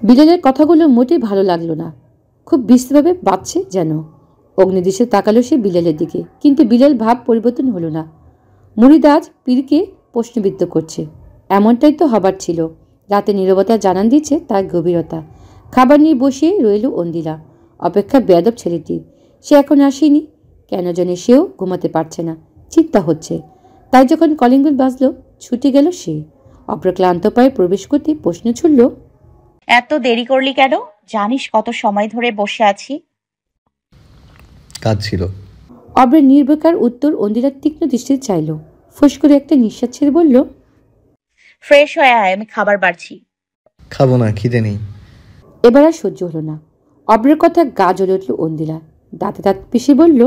বিলালের কথাগুলো মোটেই ভালো লাগলো না। খুব বিশ্রীভাবে বাঁচছে যেন। অগ্নিদৃশ্যে তাকালো সে বিলালের দিকে, কিন্তু বিলাল ভাব পরিবর্তন হলো না। মুরিদ আজ পীরকে প্রশ্নবিদ্ধ করছে। এমনটাই তো হবার ছিল। রাতে নীরবতা জানান দিচ্ছে তার গভীরতা। খাবার নিয়ে বসে রইল অন্দিলা। অপেক্ষা বেয়াদব ছেলেটি। সে এখন আসেনি কেন জানে, সেও ঘুমাতে পারছে না, চিন্তা হচ্ছে। তাই যখন কলিং বেল বাজলো ছুটে গেল সে। অপ্রক্লান্ত পায়ে প্রবেশ করতে প্রশ্ন ছুড়ল, এত দেরি করলি কেন? জানিস কত সময় ধরে বসে আছি? কাজ ছিল। অব্রের নির্বিকার উত্তর অন্দিলার তীক্ষ্ণ দৃষ্টিতে চাইল। ফুস করে একটা নিঃশ্বাস ছেড়ে বলল, ফ্রেশ হয়ে আয়, আমি খাবার বাড়ছি। খাবো না, খিদে নেই। এবার আর সহ্য হলো না। অব্রের কথা গা জ্বলে উঠল অন্দিলা। দাঁতে দাঁত পিষে বলল,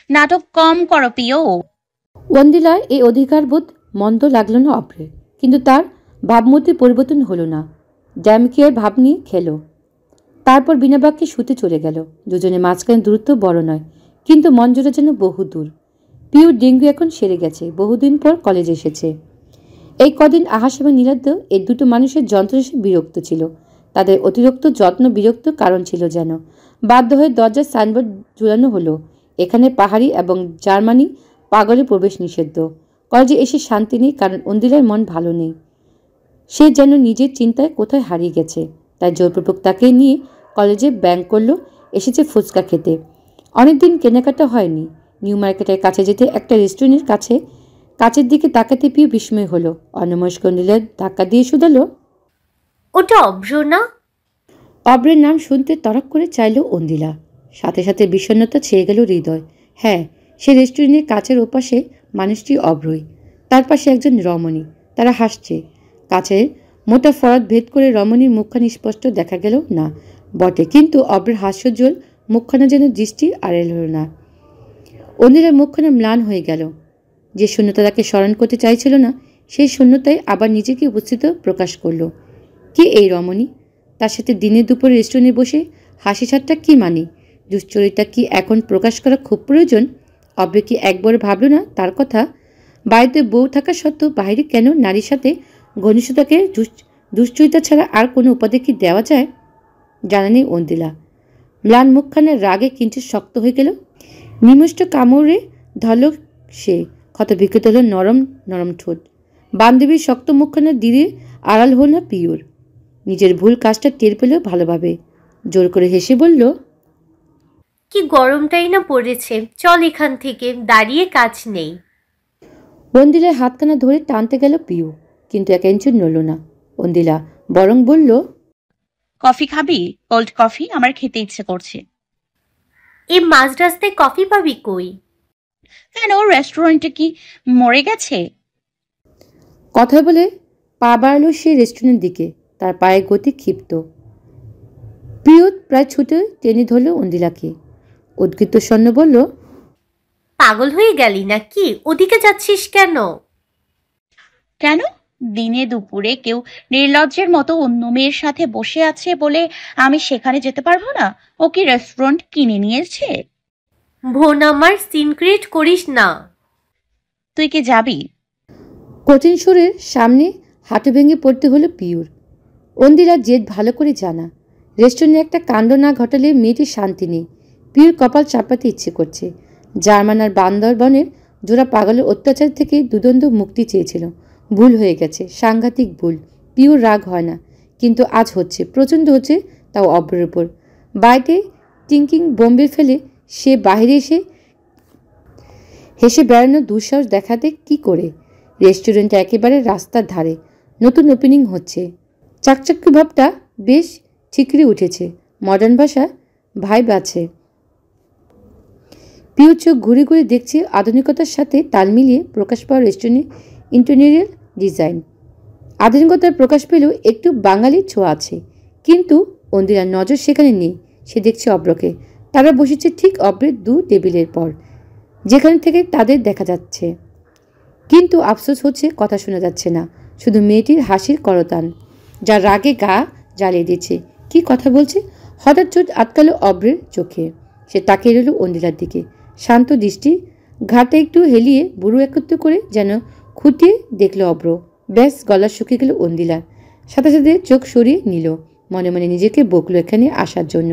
নাটক কম করো প্রিয়। অন্দিলা এই অধিকারবোধ মন্দ লাগলো না অব্রের, কিন্তু তার ভাবমূর্তি পরিবর্তন হলো না। ড্যামকেয়ার ভাব নিয়ে খেলো। তারপর বিনা বাক্যে শুতে চলে গেল। দুজনের মাঝখানে দূরত্ব বড় নয়, কিন্তু মন জোড়া যেন বহু দূর। পিওর ডেঙ্গু এখন সেরে গেছে, বহুদিন পর কলেজে এসেছে। এই কদিন আহাস এবং নীলাদ্র এই দুটো মানুষের যন্ত্রসে বিরক্ত ছিল। তাদের অতিরিক্ত যত্ন বিরক্ত কারণ ছিল যেন। বাধ্য হয়ে দরজার সাইনবোর্ড ঝুলানো হলো, এখানে পাহাড়ি এবং জার্মানি পাগলে প্রবেশ নিষিদ্ধ। কলেজে এসে শান্তি নেই, কারণ অন্দিলার মন ভালো নেই। সে যেন নিজের চিন্তায় কোথায় হারিয়ে গেছে। তাই জোরপূর্বক তাকে নিয়ে কলেজে ব্যাংক করলো। এসেছে ফুচকা খেতে। অনেকদিন কেনাকাটা হয়নি। নিউ মার্কেটের কাছে যেতে একটা রেস্টুরেন্টের কাছের দিকে তাকাতে পেয়ে বিস্ময় হলো। অন্যমস্ক নীলার ধাক্কা দিয়ে শুধালো, ওটা অভ্র না? অব্রের নাম শুনতে তরক করে চাইল অন্দিলা। সাথে সাথে বিষণ্ণতা ছেয়ে গেল হৃদয়। হ্যাঁ, সে রেস্টুরেন্টের কাছের ওপাশে মানুষটি অব্রই। তার পাশে একজন রমণী। তারা হাসছে। কাছের মোটা ফরাদ ভেদ করে রমণীর মুখখানি স্পষ্ট দেখা গেল না বটে, কিন্তু অব্রের হাস্যোজ্জ্বল মুখখানা যেন দৃষ্টি আড়াল হল না। অন্দিলার মুখখানা ম্লান হয়ে গেল। যে শূন্যতা তাকে স্মরণ করতে চাইছিল না, সেই শূন্যতায় আবার নিজেকে উপস্থিত প্রকাশ করল। কে এই রমণী? তার সাথে দিনে দুপুরে রেস্টুরেন্টে বসে হাসি ঠাট্টা কি মানে? দুশ্চরিতা কি এখন প্রকাশ করা খুব প্রয়োজন? অব্রে কি একবার ভাবল না তার কথা? বাড়িতে বউ থাকা সত্ত্বেও বাইরে কেন নারীর সাথে ঘনিষ্ঠতাকে দুশ্চরিতা ছাড়া আর কোনো উপাধি কি দেওয়া যায়? জানা নেই অন্দিলা। ম্লান মুখখানা রাগে কিঞ্চিত শক্ত হয়ে গেল। নিমষ্ট কামড়ে ধরল সে। ক্ষতবিক্ষত হল নরম নরম ঠোঁট। বান্ধবীর শক্ত মুখখানা ধীরে আড়াল হল না পিওর। নিজের ভুল কাজটা টের পেল ভালোভাবে। জোর করে হেসে বলল, কি গরমটাই না পড়েছে, চল এখান থেকে, দাঁড়িয়ে কাজ নেই। অন্দিলার হাতখানা ধরে টানতে গেল পিউ, কিন্তু এক ইঞ্চি নড়ল না। অন্দিলা বরং বলল, কফি খাবি? Cold coffee? আমার খেতে ইচ্ছে করছে। এই মাঝ রাস্তায় কফি পাবি কই? কেন, রেস্টুরেন্টে কি মরে গেছে? কথা বলে পা বাড়ালো সে রেস্টুরেন্টের দিকে। তার পায়ে গতি ক্ষিপ্ত। প্রিয় প্রায় ছুটে টেনে ধরল অন্দিলাকে। উদ্গৃত স্বর্ণ বলল, পাগল হয়ে গেলি নাকি? ওদিকে যাচ্ছিস কেন? কেন? দিনে দুপুরে কেউ নির্লজ্জের মতো অন্য মেয়ের সাথে বসে আছে বলে আমি সেখানে যেতে পারবো না? ও কি রেস্টুরেন্ট কিনে নিয়েছে? বোন আমার, সিন ক্রিয়েট করিস না। তুই কি যাবি? কঠিন সুরের সামনে হাঁটু ভেঙে পড়তে হলো পিউর। অন্দিলার জেদ ভালো করে জানা। রেস্টুরেন্টে একটা কাণ্ড না ঘটালে মেয়েটির শান্তি নেই। পিউর কপাল চাপাতে ইচ্ছে করছে। জার্মান আর বান্দরবনের জোড়া পাগলের অত্যাচার থেকে দুদণ্ড মুক্তি চেয়েছিল। ভুল হয়ে গেছে, সাংঘাতিক ভুল। পিউর রাগ হয় না, কিন্তু আজ হচ্ছে, প্রচণ্ড হচ্ছে, তাও অব্রের উপর। বাইরে টিঙ্কিং বোম্বে ফেলে সে বাইরে এসে হেসে বেড়ানোর দুঃসাহস দেখাতে কি করে? রেস্টুরেন্টটা একেবারে রাস্তার ধারে, নতুন ওপেনিং হচ্ছে। চাকচাক্য ভাবটা বেশ ঠিকরে উঠেছে। মডার্ন ভাষা ভাইব আছে। পিউ চোখ ঘুরে ঘুরে দেখছে আধুনিকতার সাথে তাল মিলিয়ে প্রকাশ পাওয়া রেস্টুরেন্টের ইন্টেরিয়র ডিজাইন। আধুনিকতার প্রকাশ পেলেও একটু বাঙালির ছোঁয়া আছে, কিন্তু অন্দিলার নজর সেখানে নেই। সে দেখছে অব্রকে। তারা বসেছে ঠিক অব্রের দু টেবিলের পর, যেখানে থেকে তাদের দেখা যাচ্ছে। কিন্তু আফসোস হচ্ছে, কথা শোনা যাচ্ছে না, শুধু মেয়েটির হাসির করতান, যা রাগে গা জ্বালিয়ে দিচ্ছে। কি কথা বলছে? হঠাৎ চোট আটকালো অব্রের চোখে। সে তাকিয়ে রইল অন্দিলার দিকে, শান্ত দৃষ্টি। ঘাটে একটু হেলিয়ে বুড়ো একত্র করে যেন খুঁটিয়ে দেখল অব্র। ব্যাস, গলা শুকিয়ে গেল অন্দিলার। সাথে সাথে চোখ সরিয়ে নিল, মনে মনে নিজেকে বকলো এখানে আসার জন্য।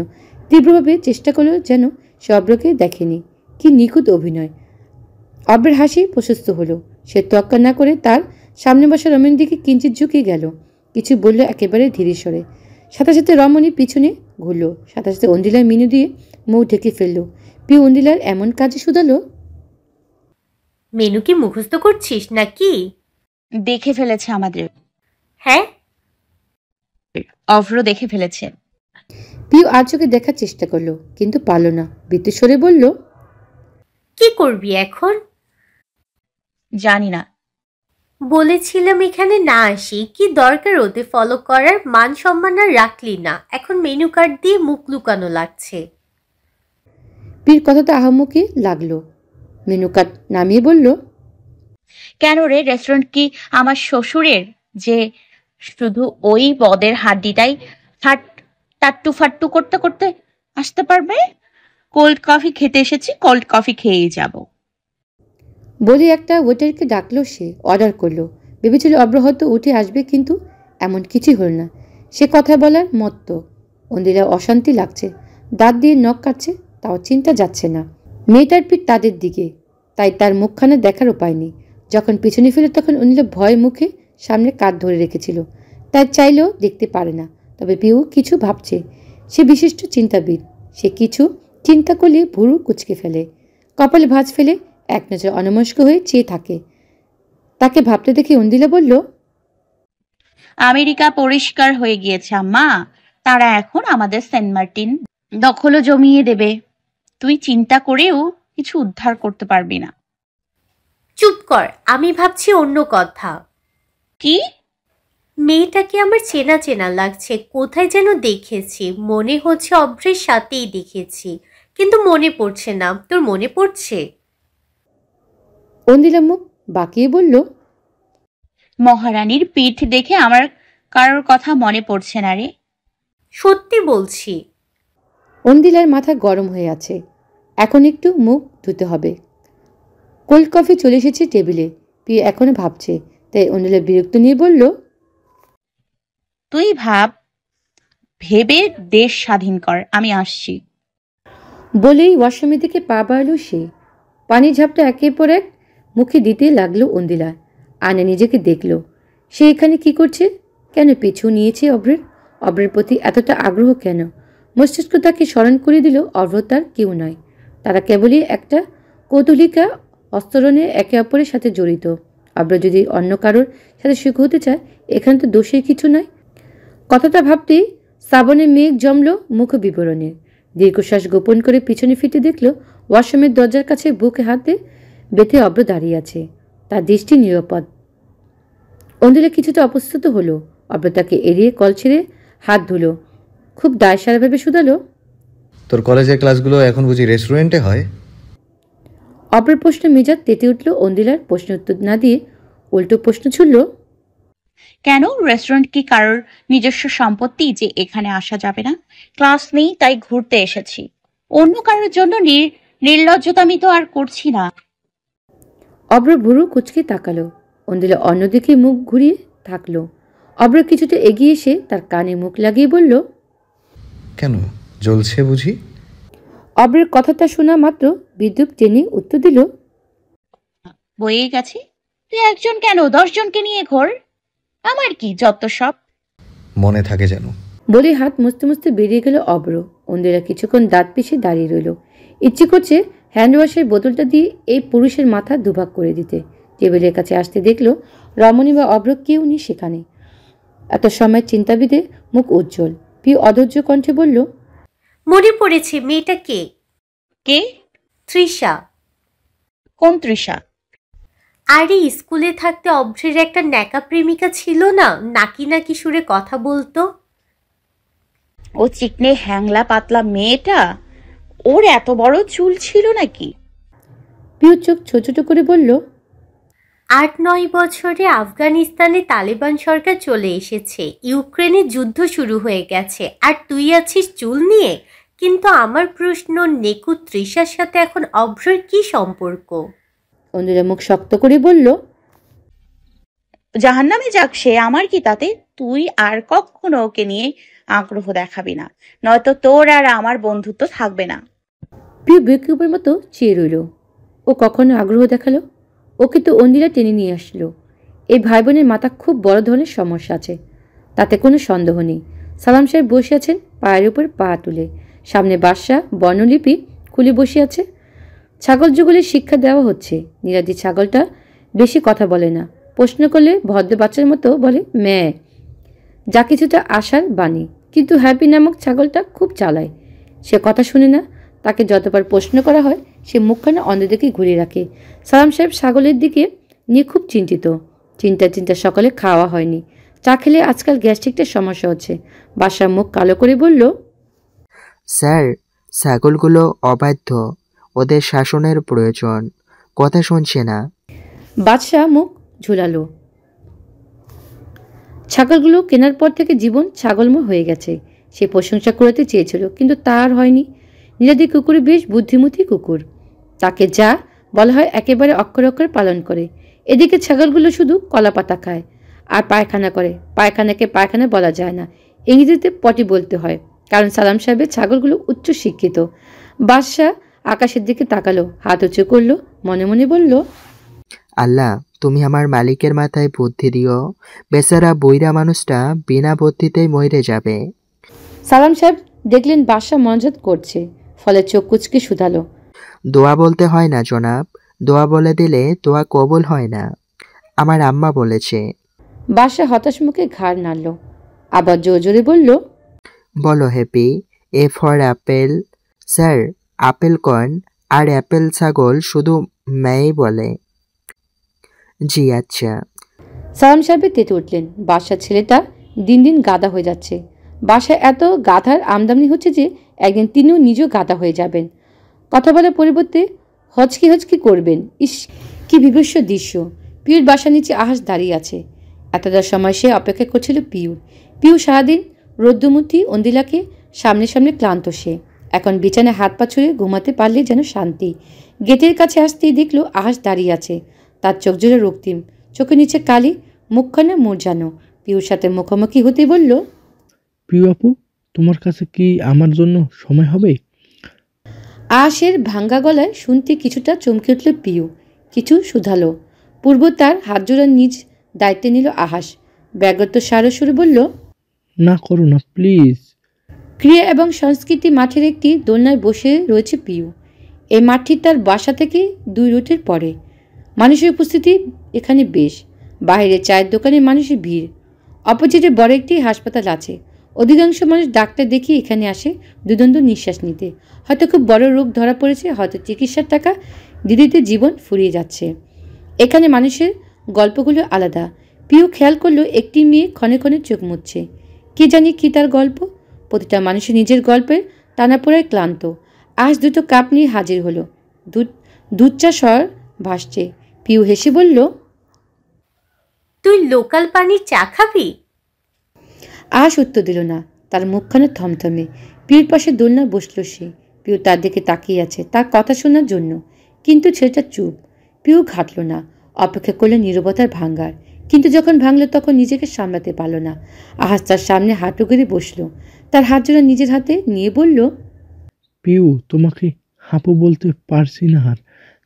তীব্রভাবে চেষ্টা করলো যেন সে অব্রকে দেখেনি। কি নিখুঁত অভিনয়! অব্রের হাসি প্রশস্ত হলো। সে তোয়াক্কা না করে তার সামনে বসা রমণীর দিকে কিঞ্চিত ঝুঁকিয়ে গেল, কিছু বলল একেবারে ধীরে স্বরে। সাথে সাথে রমণী পিছনে ঘুরল, সাথে সাথে অন্দিলার মিনু দিয়ে মুখ ঢেকে ফেলল। পিউ অন্দিলার এমন কাজে শুধালো, মেনু কি মুখস্থ করছিস নাকি? দেখে ফেলেছে আমাদের। হ্যাঁ, অভ্র দেখে ফেলেছে। পিউ আর চোখে দেখার চেষ্টা করলো, কিন্তু পারল না। বিদ্যুৎ স্বরে বলল, কি করবি এখন? জানি না। বলেছিলাম এখানে না আসি, কি দরকার ওতে ফলো করার? মান সম্মান আর রাখলি না, এখন মেনু কার্ড দিয়ে মুখ লুকানো লাগছে। পির কথাটা আহাম্মকে লাগলো। মেনু কার্ড নামিয়ে বলল, কেন রে, রেস্টুরেন্ট কি আমার শ্বশুরের যে শুধু ওই পদের হাড্ডিটাই টাট্টু ফাট্টু করতে করতে আসতে পারবে? কোল্ড কফি খেতে এসেছি, কোল্ড কফি খেয়েই যাব। বলে একটা ওয়েটারকে ডাকলো। সে অর্ডার করলো। ভেবেছিল অব্র হয়তো উঠে আসবে, কিন্তু এমন কিছুই হল না। সে কথা বলার মত্ত। অন্দিলা অশান্তি লাগছে, দাঁত দিয়ে নখ কাটছে, তাও চিন্তা যাচ্ছে না। মেয়েটার পিঠ তাদের দিকে, তাই তার মুখখানা দেখার উপায় নেই। যখন পিছনে ফিরে তখন অন্দিলা ভয় মুখে সামনে কাঁধ ধরে রেখেছিল, তাই চাইলেও দেখতে পারে না। তবে পিউ কিছু ভাবছে। সে বিশিষ্ট চিন্তাবিদ। সে কিছু চিন্তা করলে ভুরু কুচকে ফেলে, কপালে ভাঁজ ফেলে এক নজর অনমস্ক হয়ে চেয়ে থাকে। তাকে ভাবতে দেখে অন্দিলা বলল, আমেরিকা পরিষ্কার হয়ে গিয়েছে আম্মা, তারা এখন আমাদের সেন্ট মার্টিন দখলও জমিয়ে দেবে। তুই চিন্তা করেও কিছু উদ্ধার করতে পারবি না। চুপ কর, আমি ভাবছি অন্য কথা। কি? মেয়েটাকে আমার চেনা চেনা লাগছে, কোথায় যেন দেখেছি। মনে হচ্ছে অভ্রের সাথেই দেখেছি, কিন্তু মনে পড়ছে না। তোর মনে পড়ছে? অন্দিলা মুখ বাঁকিয়ে বলল, মহারানীর পিঠ দেখে আমার কারোর কথা মনে পড়ছে না রে। সত্যি বলছি। অন্দিলার মাথা গরম হয়ে আছে। এখন একটু মুখ ধুতে হবে। কোল্ড কফি চলে এসেছে টেবিলে। পিয়ে এখনো ভাবছে, তাই অন্দিলা বিরক্ত নিয়ে বলল, তুই ভাব, ভেবে দেশ স্বাধীন কর, আমি আসছি। বলেই ওয়াশরুমের দিকে পা বাড়ালো সে। পানির ঝাপটা একের পর এক মুখে দিতে লাগলো অন্দিলা। আয়না নিজেকে দেখলো। সে এখানে কি করছে? কেন পিছু নিয়েছে অভ্রের? অভ্রের প্রতি এতটা আগ্রহ কেন? মস্তিষ্ক তাকে স্মরণ করে দিল অভ্র তার কেউ নয়। তারা কেবলই একটা কৌতূহলিকা অস্তরণে একে অপরের সাথে জড়িত। অভ্র যদি অন্য কারোর সাথে সুখ হতে চায়, এখানে তো দোষের কিছু নয়। কথাটা ভাবতেই শ্রাবণের মেঘ জমল মুখ বিবরণে। দীর্ঘশ্বাস গোপন করে পিছনে ফিরতে দেখল ওয়াশরুমের দরজার কাছে বুকে হাতে বেঁধে অভ্র দাঁড়িয়ে আছে। তার দৃষ্টি নিরাপদ। অন্দিলা কিছুটা অপ্রস্তুত হলো। অভ্র তাকে এড়িয়ে কল ছেড়ে হাত ধুলো। খুব দায়সারাভাবে শুধালো, তোর কলেজের ক্লাসগুলো এখন বুঝি রেস্টুরেন্টে হয়? অভ্রের প্রশ্ন মেজাজ তেতে উঠল। অন্দিলার প্রশ্ন উত্তর না দিয়ে উল্টো প্রশ্ন ছুড়ল, কেন, রেস্টুরেন্ট কি কারোর নিজস্ব সম্পত্তি যে এখানে আসা যাবে না? ক্লাস নেই তাই ঘুরতে এসেছি। অন্য কারোর জন্য নির্লজ্জতামি তো আর করছি না। অভ্র ভুরু কুচকে তাকালো। অন্দিলা অন্যদিকে মুখ ঘুরিয়ে থাকলো। অভ্র কিছুটা এগিয়ে এসে তার কানে মুখ লাগিয়ে বলল, কেন, জ্বলছে বুঝি? অভ্রের কথাটা শোনা মাত্র বিদ্যুৎ টেনে উত্তর দিল, বয়ে গেছে। তুই একজন কেন, 10 জনকে নিয়ে ঘোর। আমার কি যত সব। মনে থাকে যেন। বলে হাত মুছতে মুছতে বেরিয়ে গেল অভ্র। অন্দিলা কিছুক্ষণ দাঁত পিষে দাঁড়িয়ে রইল। ইচ্ছে করছে হ্যান্ড ওয়াশের বোতলটা দিয়ে এই পুরুষের মাথা দুভাগ করে দিতে। টেবিলের কাছে আসতে দেখল রমণী বা অভ্র কেউ নেই সেখানে। এত সময় চিন্তাবিদে মুখ উজ্জ্বল। প্রিয় অধৈর্য কণ্ঠে বলল, মনে পড়েছে, মেয়েটা কে? কে? তৃষা। কোন তৃষা? আরে স্কুলে থাকতে অভ্রের একটা ন্যাকা প্রেমিকা ছিল না, নাকি নাকি সুরে কথা বলতো। ও চিকনে হ্যাংলা পাতলা মেয়েটা? ওর এত বড় চুল ছিল নাকি? প্রিয় চোখ ছোট ছোট করে বলল, 8-9 বছরে আফগানিস্তানে তালেবান সরকার চলে এসেছে, ইউক্রেনে যুদ্ধ শুরু হয়ে গেছে, আর তুই আছিস চুল নিয়ে। কিন্তু আমার প্রশ্ন, নেকু তৃষার সাথে এখন অভ্রের কি সম্পর্ক? অন্যরা মুখ শক্ত করে বলল, জাহান্নামে যাক সে, আমার কি তাতে? তুই আর কখনো ওকে নিয়ে আগ্রহ দেখাবি না, নয়তো তোর আর আমার বন্ধুত্ব থাকবে না। প্রিয় বেকুবের মতো চেয়ে রইল। ও কখনো আগ্রহ দেখালো? ওকে তো অন্দিরা টেনে নিয়ে আসলো। এই ভাই বোনের মাথা খুব বড় ধরনের সমস্যা আছে, তাতে কোনো সন্দেহ নেই। সালাম সাহেব বসে আছেন পায়ের উপর পা তুলে, সামনে বাদশা বর্ণলিপি খুলে বসে আছে। ছাগল যুগলের শিক্ষা দেওয়া হচ্ছে। নীলাদি ছাগলটা বেশি কথা বলে না, প্রশ্ন করলে ভদ্র বাচ্চার মতো বলে ম্যাঁ, যা কিছুটা আশার বাণী। কিন্তু হ্যাপি নামক ছাগলটা খুব চালায়, সে কথা শুনে না। তাকে যতবার প্রশ্ন করা হয় সে মুখখানা অন্যদিকে ঘুরিয়ে রাখে। সালাম সাহেব ছাগলের দিকে নিয়ে খুব চিন্তিত। চিন্তা সকালে খাওয়া হয়নি, চা খেলে আজকাল গ্যাস্ট্রিকটার সমস্যা হচ্ছে। বাসার মুখ কালো করে বলল, স্যার, ছাগলগুলো অবাধ্য, ওদের শাসনের প্রয়োজন, কথা শুনছে না। বাদশাহ মুখ ঝুলালো। ছাগলগুলো কেনার পর থেকে জীবন ছাগলময় হয়ে গেছে। সে প্রশংসা করতে চেয়েছিল, কিন্তু তার হয়নি। নীলাদি কুকুর বেশ বুদ্ধিমতী কুকুর, তাকে যা বলা হয় একেবারে অক্ষর অক্ষর পালন করে। এদিকে ছাগলগুলো শুধু কলাপাতা খায় আর পায়খানা করে। পায়খানাকে পায়খানা বলা যায় না, ইংরেজিতে পটি বলতে হয়, কারণ সালাম সাহেবের ছাগলগুলো উচ্চ শিক্ষিত। বাদশাহ আকাশের দিকে তাকালো, হাত উঁচু করলো, মনে মনে বলল, আল্লাহ, তুমি আমার মালিকের মাথায় বুদ্ধি দিও, বেচারা বইরা মানুষটা বিনা বুদ্ধিতেই মরে যাবে। সালাম সাহেব দেখলেন বাদশাহ মনোযোগ করছে, ফলে চোখ কুচকে শুধালো, দোয়া বলতে হয় না জনাব, দোয়া বলে দিলে দোয়া কবুল হয় না, আমার আম্মা বলেছে। বাদশাহ হতাশ মুখে ঘাড় নাড়ল, আবার জোরে জোরে বলল, বলো happy. A for apple. Sir, আপেল কর্ন আর অ্যাপেল ছাগল শুধু মেয়েই বলে। জি আচ্ছা। সালাম সাহেবের তেতে উঠলেন। বাদশাহ ছেলেটা দিন দিন গাধা হয়ে যাচ্ছে। বাসায় এত গাধার আমদানি হচ্ছে যে একদিন তিনিও নিজেও গাধা হয়ে যাবেন। কথা বলার পরিবর্তে হচকি হচকি করবেন। ইস, কি বিভৎস দৃশ্য! পিউর বাসার নিচে আহাস দাঁড়িয়ে আছে। এতটা সময় সে অপেক্ষা করছিল পিউর। পিউ সারাদিন রৌদ্রমূর্তি অন্দিলাকে সামনে সামনে ক্লান্ত সে। এখন বিছানায় হাত পা ছুঁড়ে ঘুমাতে পারলে যেন শান্তি। গেটের কাছে আসতেই দেখল আহাস দাঁড়িয়ে আছে। তার চোখ জোড়ে রক্তিম, চোখের নিচে কালি, মুখখানা মুরঝানো। পিউর সাথে মুখোমুখি হতে বলল, প্রিয় আপু, তোমার কাছে কি আমার জন্য সময় হবে? আহাসের ভাঙ্গা গলায় শুনতে কিছুটা চমকে উঠল পিউ, কিছু শুধালো। পূর্ব তার হাত জোড়া নিজ দায়িত্বে নিল আহাস। ব্যাগত সারস্বরে বলল, না করো না প্লিজ। ক্রিয়া এবং সংস্কৃতি মাঠের একটি দোলনায় বসে রয়েছে পিউ। এই মাঠটি তার বাসা থেকে 2 রুটের পরে। মানুষের উপস্থিতি এখানে বেশ। বাইরে চায়ের দোকানে মানুষের ভিড়। অপোজিটে বড় একটি হাসপাতাল আছে। অধিকাংশ মানুষ ডাক্তার দেখিয়ে এখানে আসে দুদণ্ড নিঃশ্বাস নিতে। হয়তো খুব বড় রোগ ধরা পড়েছে, হয়তো চিকিৎসার টাকা দিদিতে জীবন ফুরিয়ে যাচ্ছে। এখানে মানুষের গল্পগুলো আলাদা। পিউ খেয়াল করলো একটি মেয়ে ক্ষণে ক্ষণে চোখ মুছছে। কে জানি কি তার গল্প। প্রতিটা মানুষের নিজের গল্পের টানাপোড়ায় ক্লান্ত। আজ দুটো কাপ নিয়ে হাজির হলো। দুধ চা স্বর ভাসছে। পিউ হেসে বলল, তুই লোকাল পানির চা খাবি? আজ উত্তর দিল না, তার মুখখানা থমথমে। পিউর পাশে দোলনা বসল সে। পিউ তার দিকে তাকিয়ে আছে তার কথা শোনার জন্য, কিন্তু ছেলেটা চুপ। পিউ ঘাটল না, অপেক্ষা করলো নীরবতার ভাঙ্গার। কিন্তু যখন ভাঙলো তখন নিজেকে সামলাতে পারল না। আহাজ তার সামনে হাঁটু গেড়ে বসলো, তার হাত জোড়া নিজের হাতে নিয়ে বলল, পিউ, তোমাকে হাপু বলতে পারছি না, আর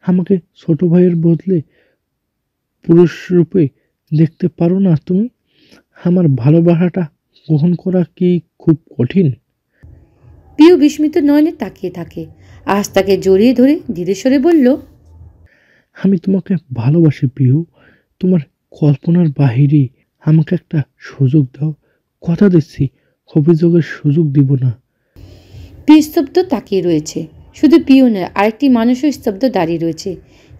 আমাকে ছোট ভাইয়ের বদলে পুরুষ রূপে দেখতে পারো না তুমি? আমার ভালোবাসাটা গ্রহণ করা কি খুব কঠিন? পিউ বিস্মিত নয়নে তাকিয়ে থাকে। আহাজ তাকে জড়িয়ে ধরে ধীরে সরে বলল, আমি তোমাকে ভালোবাসি পিউ, তোমার কল্পনার বাহিরে। আমাকে একটা সুযোগ দাও, কথা দিচ্ছি অভিযোগের সুযোগ দিব না। পিউ স্তব্ধ তাকিয়ে রয়েছে। শুধু পিউ নয়, আরেকটি মানুষও স্তব্ধ দাঁড়িয়ে রয়েছে,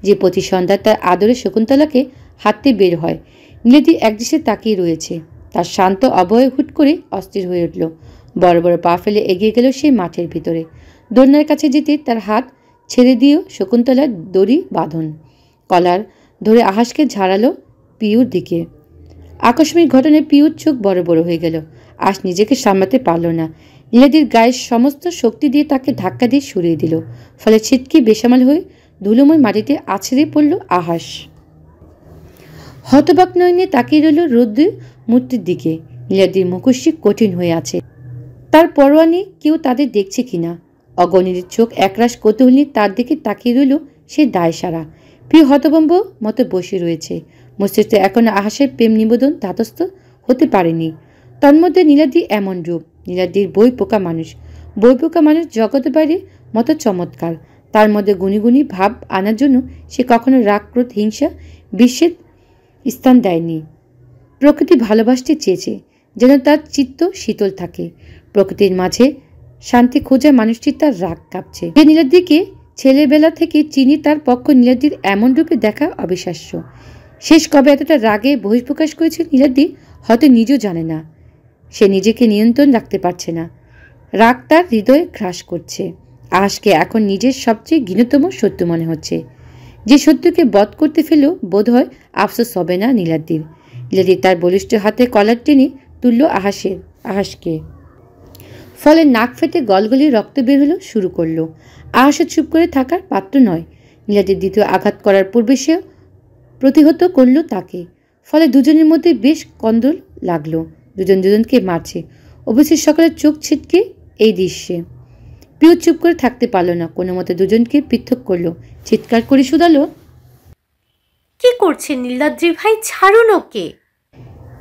যে প্রতি সন্ধ্যায় তার আদরে শকুন্তলাকে হাঁটতে বের হয়। নীলাদি একদৃষ্টে তাকিয়ে রয়েছে। তার শান্ত অবয়ব হুট করে অস্থির হয়ে উঠল। বড় বড় পা ফেলে এগিয়ে গেল সেই মাঠের ভিতরে। দোলনার কাছে যেতে তার হাত ছেড়ে দিয়েও শকুন্তলার দড়ি বাঁধন কলার ধরে আহাসকে ঝাড়ালো পিউর দিকে। আকস্মিক ঘটনায় পিউর চোখ বড় বড় হয়ে গেল। আজ নিজেকে সামলাতে পারল না। নীলাদির গায়ের সমস্ত শক্তি দিয়ে তাকে ধাক্কা দিয়ে সরিয়ে দিল, ফলে ছিটকে বেসামাল হয়ে ধুলোময় মাটিতে আছড়ে পড়ল আহাস। হতবাক নয়নে তাকিয়ে রইল রৌদ্রের মূর্তির দিকে। নীলাদ্রির মুখশ্রী কঠিন হয়ে আছে। তার পরোয়া নেই কেউ তাদের দেখছে কিনা। অগণিত চোখ একরাশ কৌতূহল নিয়ে তার দিকে তাকিয়ে রইল সে দায়সারা। প্রিয় হতভম্ব মতো বসে রয়েছে। মস্তিষ্কে এখনো আহাসের প্রেম নিবেদন ধাতস্থ হতে পারেনি। তন্মধ্যে নীলাদ্রি এমন রূপ। নীলাদ্রির বই পোকা মানুষ। বই পোকা মানুষ জগতের বাইরে মতো চমৎকার। তার মধ্যে গুণী গুণী ভাব আনার জন্য সে কখনো রাগ, ক্রোধ, হিংসা, বিস্বেদ স্থান দেয়নি। প্রকৃতি ভালোবাসতে চেয়েছে যেন তার চিত্ত শীতল থাকে। প্রকৃতির মাঝে শান্তি খোঁজা মানুষটি তার রাগ কাঁপছে। যে নীলাদ্রিকে ছেলেবেলা থেকে চিনি তার পক্ষ নীলাদ্রির এমন রূপে দেখা অবিশ্বাস্য। শেষ কবে এতটা রাগে বহিঃপ্রকাশ করেছিল নীলাদ্রি হয়তো নিজেও জানে না। সে নিজেকে নিয়ন্ত্রণ রাখতে পারছে না। রাগ তার হৃদয়ে গ্রাস করছে। আহাসকে এখন নিজের সবচেয়ে ঘৃণতম শত্রু মনে হচ্ছে। যে শত্রুকে বধ করতে ফেলেও বোধ হয় আফসোস হবে না নীলাদ্রির। নীলাদ্রি তার বলিষ্ঠ হাতে কলার টেনে তুলল আহাসকে। ফলে নাক ফেটে গলগলি রক্ত বের হলো শুরু করলো। আহাসও চুপ করে থাকার পাত্র নয়। নীলাদ্রির দ্বিতীয় আঘাত করার পূর্বে সে প্রতিহত করল তাকে। ফলে দুজনের মধ্যে বেশ কন্দল লাগলো। দুজন দুজনকে মারছে। অবশ্যই সকালের চোখ ছিটকে এই দৃশ্যে। প্রিয় চুপ করে থাকতে পারল না। কোনো মতে দুজনকে পৃথক করলো। চিৎকার করে শুধালো, কি করছেন নীলাদ্রি ভাই? ছাড়ুন ওকে।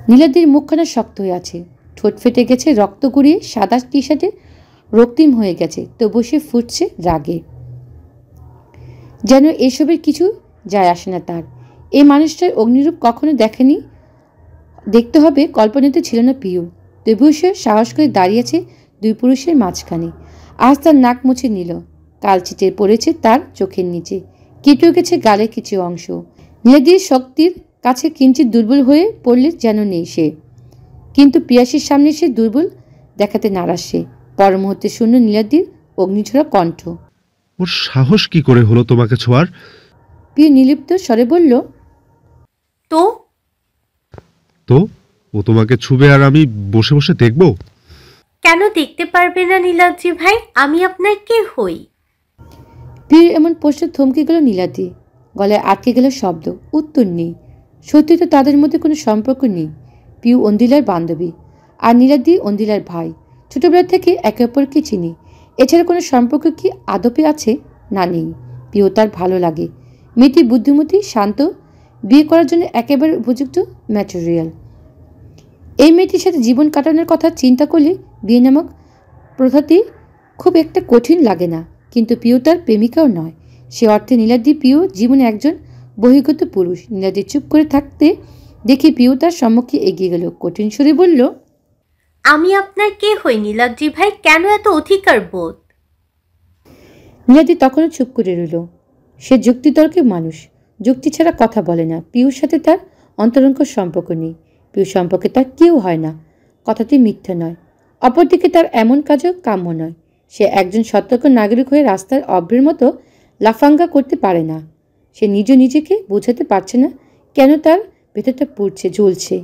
নীলাদ্রির মুখখানা শক্ত হয়ে আছে। ঠোঁট ফেটে গেছে, রক্ত গড়িয়ে সাদা টি শার্টে রক্তিম হয়ে গেছে। তবু সে ফুটছে রাগে। যেন এসবের কিছু যায় আসে না তার। এই মানুষটার অগ্নিরূপ কখনো দেখেনি। দেখতে হবে কল্পনাতে ছিল না পিউ। তবুও সে সাহস করে দাঁড়িয়েছে দুই পুরুষের মাঝখানে। আজ তার নাক মুছে নিল। কাল ছিটে পড়েছে তার চোখের নিচে। কেটেও গেছে গালের কিছু অংশ। নীলাদ্রির শক্তির কাছে কিঞ্চিত দুর্বল হয়ে পড়লে যেন নেই সে। কিন্তু পিয়াসীর সামনে সে দুর্বল দেখাতে নারাজ সে। পর মুহূর্তে শূন্য নীলাদ্রির অগ্নিঝরা কণ্ঠ। ওর সাহস কি করে হলো তোমাকে ছোঁয়ার? পিউ নির্লিপ্ত স্বরে বলল, তো তো ও তোমাকে ছুবে আর আমি বসে বসে দেখব? কেন দেখতে পারবে না নীলাদ্রি ভাই? আমি আপনার কে হই? পিউ এমন প্রশ্ন থমকে গেল নীলাদ্রি। গলায় আটকে গেল শব্দ। উত্তর নেই। সত্যি তো তাদের মধ্যে কোনো সম্পর্ক নেই। পিউ অন্দিলার বান্ধবী আর নীলাদ্রি অন্দিলার ভাই। ছোটবেলা থেকে একে অপরকে চিনি। এছাড়া কোনো সম্পর্ক কি আদপে আছে? না, নেই। পিউ তার ভালো লাগে। মেয়েটি বুদ্ধিমতী, শান্ত, বিয়ে করার জন্য একেবারে উপযুক্ত ম্যাটেরিয়াল। এই মেয়েটির সাথে জীবন কাটানোর কথা চিন্তা করলে বিয়ে নামক প্রথাটি খুব একটা কঠিন লাগে না। কিন্তু পিউ তার প্রেমিকাও নয়। সে অর্থে নীলাদ্রি পিউ জীবনে একজন বহির্গত পুরুষ। নীলাদ্রি চুপ করে থাকতে দেখে পিউ তার সম্মুখে এগিয়ে গেল। কঠিন সুরে বলল, আমি আপনার কে হই নীলাদ্রি ভাই? কেন এত অধিকার বোধ? নীলাদ্রি তখনও চুপ করে রইল। সে যুক্তিতর্কের মানুষ। যুক্তি ছাড়া কথা বলে না। পিউর সাথে তার অন্তরঙ্গ সম্পর্ক নেই। পিউ সম্পর্কে তার কেউ হয় না। কথাটি মিথ্যা নয়। অপরদিকে তার এমন কাজও কাম্য নয়। সে একজন সতর্ক নাগরিক হয়ে রাস্তার অভ্রের মতো লাফাঙ্গা করতে পারে না। সে নিজেকে বোঝাতে পারছে না কেন তার ভেতরটা পুড়ছে, জ্বলছে।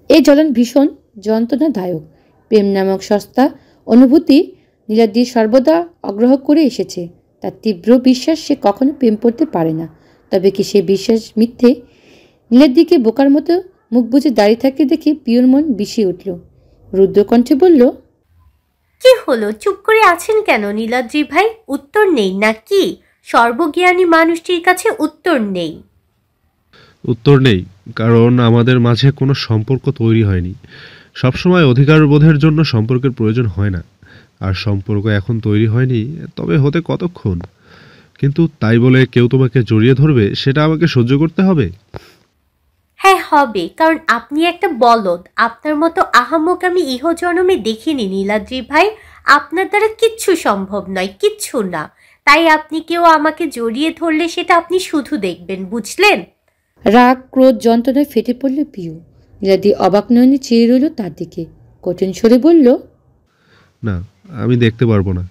এই জ্বলন ভীষণ যন্ত্রণাদায়ক। প্রেম নামক সস্তা অনুভূতি নীলাদ্রি সর্বদা অগ্রাহ্য করে এসেছে। তার তীব্র বিশ্বাস সে কখনো প্রেম করতে পারে না। তবে কি সে বিশ্বাস মিথ্যে? নীলাদ্রিকে বোকার মতো মুখ বুজে দাঁড়িয়ে থাকতে দেখে পিউর মন বিষিয়ে উঠল। রুদ্রকণ্ঠে বলল, কি হলো? চুপ করে আছেন কেন নীলাদ্রি ভাই? উত্তর নেই নাকি? সর্বজ্ঞানী মানুষটির কাছে উত্তর নেই? উত্তর নেই, কারণ আমাদের মাঝে কোনো সম্পর্ক তৈরি হয়নি। সবসময় অধিকার বোধের জন্য সম্পর্কের প্রয়োজন হয় না। আর সম্পর্ক এখন তৈরি হয়নি, তবে হতে কতক্ষণ? কিন্তু তাই বলে কেউ তোমাকে জড়িয়ে ধরবে, সেটা আমাকে সহ্য করতে হবে? হ্যাঁ হবে, কারণ আপনি একটা বলদ। আপনার মতো আহাম্মক আমি ইহজন্মে দেখিনি নীলাদ্রি ভাই। আপনার দ্বারা কিচ্ছু সম্ভব নয়, কিচ্ছু না। তাই আপনি কেউ আমাকে জড়িয়ে ধরলে সেটা আপনি শুধু দেখবেন, বুঝলেন? রাগ, ক্রোধ, যন্ত্রণায় ফেটে পড়ল পিউ। নীলাদ্রি অবাক নয়নে চেয়ে রইল তার দিকে। কঠিন স্বরে বলল, না, আমি দেখতে পারবো না।